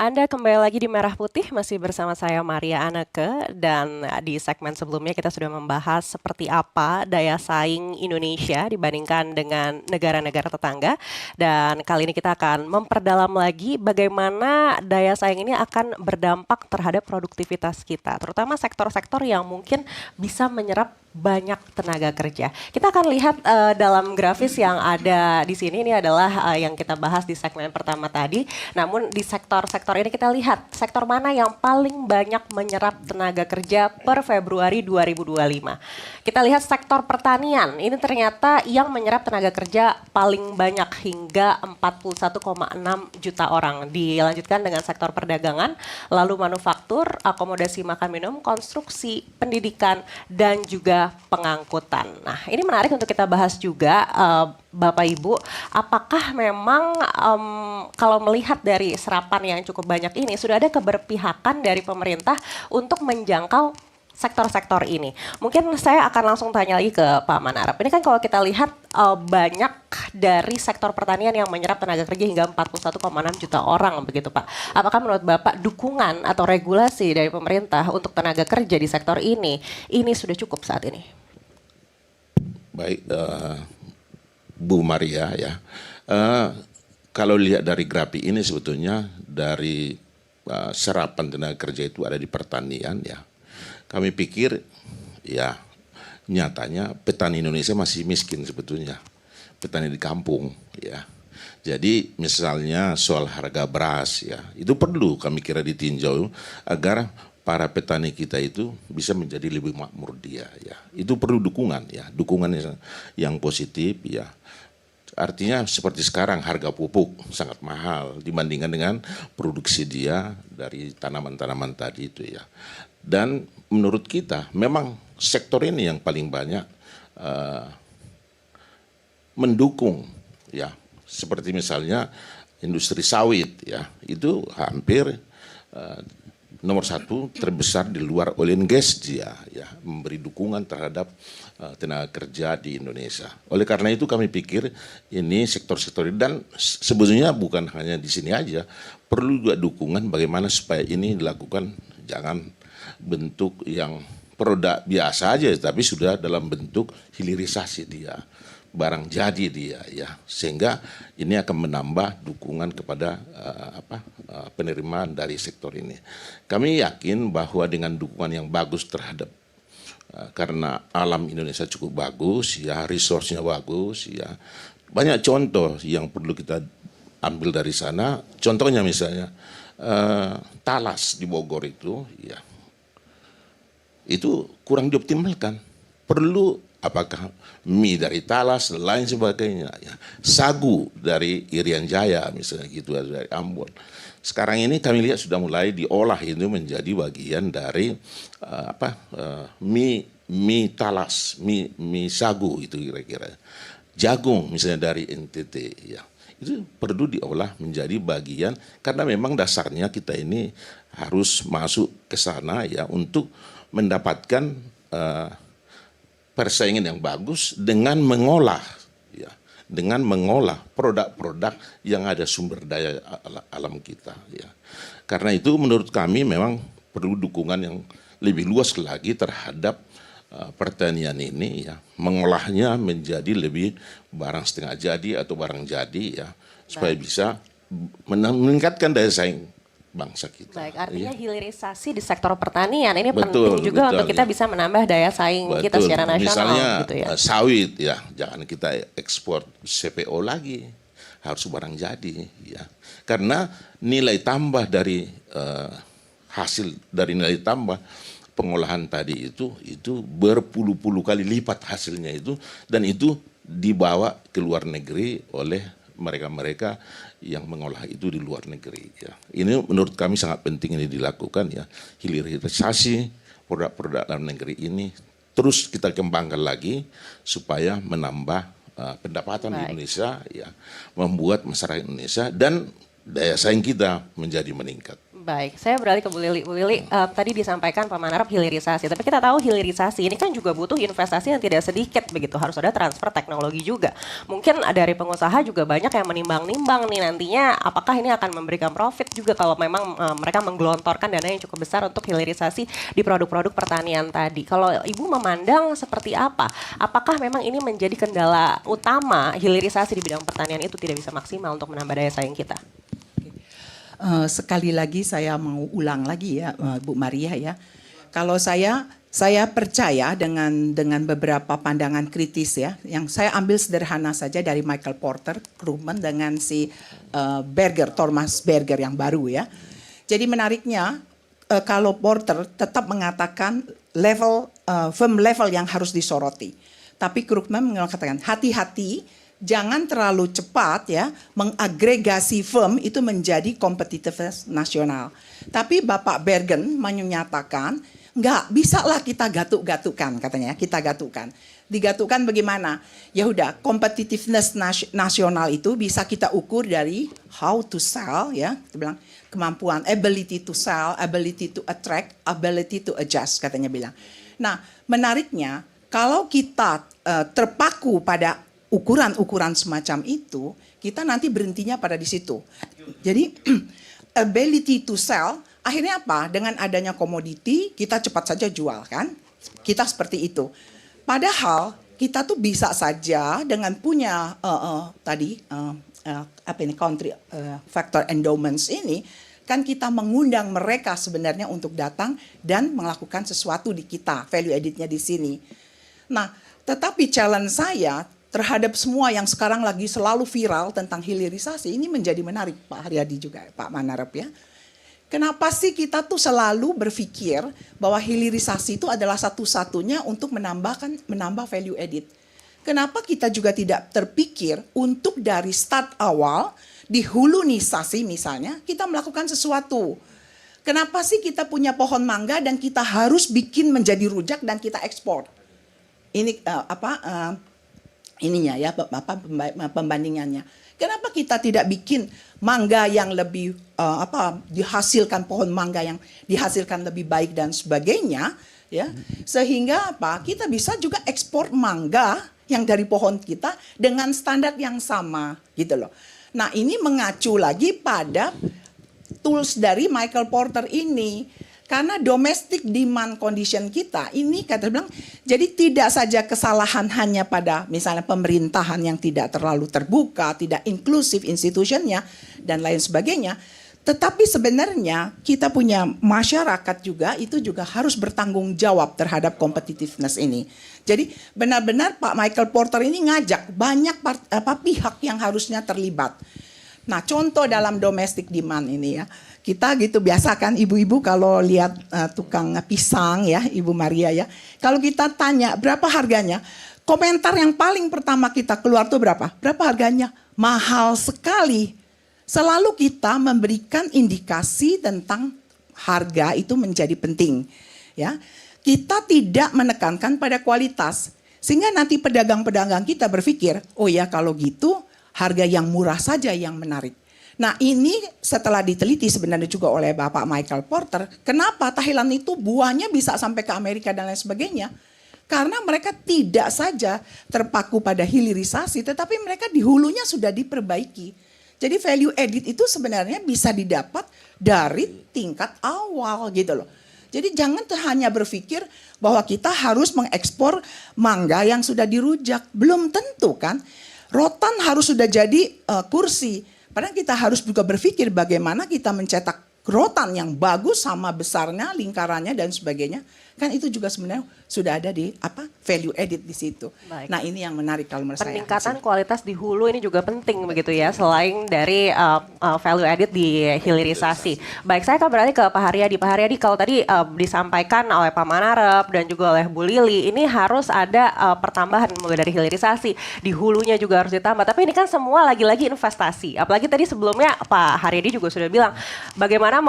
Anda kembali lagi di Merah Putih, masih bersama saya Maria Anneke, dan di segmen sebelumnya kita sudah membahas seperti apa daya saing Indonesia dibandingkan dengan negara-negara tetangga. Dan kali ini kita akan memperdalam lagi bagaimana daya saing ini akan berdampak terhadap produktivitas kita, terutama sektor-sektor yang mungkin bisa menyerap banyak tenaga kerja. Kita akan lihat dalam grafis yang ada di sini, ini adalah yang kita bahas di segmen pertama tadi. Namun di sektor-sektor ini kita lihat sektor mana yang paling banyak menyerap tenaga kerja per Februari 2025. Kita lihat sektor pertanian, ini ternyata yang menyerap tenaga kerja paling banyak hingga 41,6 juta orang. Dilanjutkan dengan sektor perdagangan, lalu manufaktur, akomodasi makan minum, konstruksi, pendidikan, dan juga pengangkutan. Nah, ini menarik untuk kita bahas juga, Bapak Ibu, apakah memang kalau melihat dari serapan yang cukup banyak ini, sudah ada keberpihakan dari pemerintah untuk menjangkau sektor-sektor ini. Mungkin saya akan langsung tanya lagi ke Pak Manarap. Ini kan kalau kita lihat banyak dari sektor pertanian yang menyerap tenaga kerja hingga 41,6 juta orang begitu Pak. Apakah menurut Bapak dukungan atau regulasi dari pemerintah untuk tenaga kerja di sektor ini sudah cukup saat ini? Baik, Bu Maria ya. Kalau lihat dari grafik ini sebetulnya dari serapan tenaga kerja itu ada di pertanian ya. Kami pikir ya nyatanya petani Indonesia masih miskin sebetulnya. Petani di kampung ya. Jadi misalnya soal harga beras ya, itu perlu kami kira ditinjau agar para petani kita itu bisa menjadi lebih makmur dia ya. Itu perlu dukungan ya, dukungan yang positif ya. Artinya seperti sekarang harga pupuk sangat mahal dibandingkan dengan produksi dia dari tanaman-tanaman tadi itu ya. Dan menurut kita memang sektor ini yang paling banyak mendukung ya. Seperti misalnya industri sawit ya, itu hampir nomor satu terbesar di luar oil and gas dia ya, memberi dukungan terhadap tenaga kerja di Indonesia. Oleh karena itu kami pikir ini sektor-sektor ini, dan sebetulnya bukan hanya di sini aja, perlu juga dukungan bagaimana supaya ini dilakukan, jangan bentuk yang produk biasa aja tapi sudah dalam bentuk hilirisasi dia, barang jadi dia ya, sehingga ini akan menambah dukungan kepada penerimaan dari sektor ini. Kami yakin bahwa dengan dukungan yang bagus terhadap karena alam Indonesia cukup bagus ya, resource-nya bagus ya, banyak contoh yang perlu kita ambil dari sana. Contohnya misalnya talas di Bogor itu ya, itu kurang dioptimalkan, perlu apakah mie dari talas dan lain sebagainya ya. Sagu dari Irian Jaya misalnya gitu, dari Ambon. Sekarang ini kami lihat sudah mulai diolah itu menjadi bagian dari mie talas, mie sagu itu kira-kira. Jagung misalnya dari NTT ya. Itu perlu diolah menjadi bagian, karena memang dasarnya kita ini harus masuk ke sana ya untuk mendapatkan persaingan yang bagus dengan mengolah ya, dengan mengolah produk-produk yang ada sumber daya alam kita ya. Karena itu menurut kami memang perlu dukungan yang lebih luas lagi terhadap pertanian ini ya, mengolahnya menjadi lebih barang setengah jadi atau barang jadi ya, supaya bisa meningkatkan daya saing bangsa kita. Baik, artinya hilirisasi di sektor pertanian ini Betul, penting juga untuk kita ya. bisa menambah daya saing kita secara nasional. Misalnya gitu ya. Sawit ya, jangan kita ekspor CPO lagi, harus barang jadi ya. Karena nilai tambah dari hasil dari nilai tambah pengolahan tadi itu berpuluh-puluh kali lipat hasilnya itu, dan itu dibawa ke luar negeri oleh mereka-mereka yang mengolah itu di luar negeri ya. Ini menurut kami sangat penting ini dilakukan ya, hilirisasi produk-produk dalam negeri ini terus kita kembangkan lagi supaya menambah pendapatan di Indonesia ya, membuat masyarakat Indonesia dan daya saing kita menjadi meningkat. Baik, saya beralih ke Bu Lili. Bu Lili, tadi disampaikan Pak Manarap hilirisasi, tapi kita tahu hilirisasi ini kan juga butuh investasi yang tidak sedikit begitu, harus ada transfer teknologi juga. Mungkin dari pengusaha juga banyak yang menimbang-nimbang nih nantinya apakah ini akan memberikan profit juga kalau memang mereka menggelontorkan dana yang cukup besar untuk hilirisasi di produk-produk pertanian tadi. Kalau Ibu memandang seperti apa? Apakah memang ini menjadi kendala utama hilirisasi di bidang pertanian itu tidak bisa maksimal untuk menambah daya saing kita? Sekali lagi saya mau ulang lagi ya, Bu Maria ya. Kalau saya percaya dengan beberapa pandangan kritis ya, yang saya ambil sederhana saja dari Michael Porter, Krugman dengan si Thomas Berger yang baru ya. Jadi menariknya kalau Porter tetap mengatakan firm level yang harus disoroti, tapi Krugman mengatakan hati-hati. Jangan terlalu cepat ya mengagregasi firm itu menjadi kompetitivitas nasional. Tapi Bapak Bergen menyatakan enggak bisalah kita gatuk-gatukan katanya, kita gatukan. Digatukan bagaimana? Ya udah, competitiveness nasional itu bisa kita ukur dari how to sell ya, kita bilang kemampuan ability to sell, ability to attract, ability to adjust katanya bilang. Nah, menariknya kalau kita terpaku pada ukuran-ukuran semacam itu, kita nanti berhentinya pada di situ. Jadi ability to sell, akhirnya apa? Dengan adanya komoditi, kita cepat saja jual kan? Kita seperti itu. Padahal kita tuh bisa saja dengan punya country factor endowments ini, kan kita mengundang mereka sebenarnya untuk datang dan melakukan sesuatu di kita, value added-nya di sini. Nah, tetapi challenge saya terhadap semua yang sekarang lagi selalu viral tentang hilirisasi, ini menjadi menarik Pak Haryadi juga, Pak Manarap ya. Kenapa sih kita tuh selalu berpikir bahwa hilirisasi itu adalah satu-satunya untuk menambah value added? Kenapa kita juga tidak terpikir untuk dari start awal, di hulunisasi misalnya, kita melakukan sesuatu? Kenapa sih kita punya pohon mangga dan kita harus bikin menjadi rujak dan kita ekspor? Ini ininya ya, pembandingannya. Kenapa kita tidak bikin mangga yang lebih dihasilkan, pohon mangga yang dihasilkan lebih baik dan sebagainya ya, sehingga kita bisa juga ekspor mangga yang dari pohon kita dengan standar yang sama gitu loh. Nah, ini mengacu lagi pada tools dari Michael Porter ini. Karena domestic demand condition kita ini kata bilang, jadi tidak saja kesalahan hanya pada misalnya pemerintahan yang tidak terlalu terbuka, tidak inklusif institutionnya dan lain sebagainya. Tetapi sebenarnya kita punya masyarakat juga itu juga harus bertanggung jawab terhadap competitiveness ini. Jadi benar-benar Pak Michael Porter ini ngajak banyak pihak yang harusnya terlibat. Nah, contoh dalam domestic demand ini ya. Kita gitu biasa kan ibu-ibu kalau lihat tukang pisang ya, Ibu Maria ya. Kalau kita tanya berapa harganya, komentar yang paling pertama kita keluar tuh berapa? Berapa harganya? Mahal sekali. Selalu kita memberikan indikasi tentang harga itu menjadi penting. Ya, kita tidak menekankan pada kualitas. Sehingga nanti pedagang-pedagang kita berpikir, oh ya kalau gitu harga yang murah saja yang menarik. Nah, ini setelah diteliti sebenarnya juga oleh Bapak Michael Porter, kenapa Thailand itu buahnya bisa sampai ke Amerika dan lain sebagainya? Karena mereka tidak saja terpaku pada hilirisasi, tetapi mereka di hulunya sudah diperbaiki. Jadi value added itu sebenarnya bisa didapat dari tingkat awal gitu loh. Jadi jangan hanya berpikir bahwa kita harus mengekspor mangga yang sudah dirujak. Belum tentu kan. Rotan harus sudah jadi kursi. Padahal kita harus juga berpikir bagaimana kita mencetak rotan yang bagus sama besarnya, lingkarannya dan sebagainya. Kan itu juga sebenarnya sudah ada di value added di situ. Baik. Nah, ini yang menarik kalau menurut saya. Peningkatan kualitas di hulu ini juga penting begitu ya, selain dari value added di hilirisasi. Baik, saya akan beralih ke Pak Haryadi. Pak Haryadi, kalau tadi disampaikan oleh Pak Manarap dan juga oleh Bu Lili, ini harus ada pertambahan mulai dari hilirisasi, di hulunya juga harus ditambah. Tapi ini kan semua lagi-lagi investasi. Apalagi tadi sebelumnya Pak Haryadi juga sudah bilang, bagaimana mau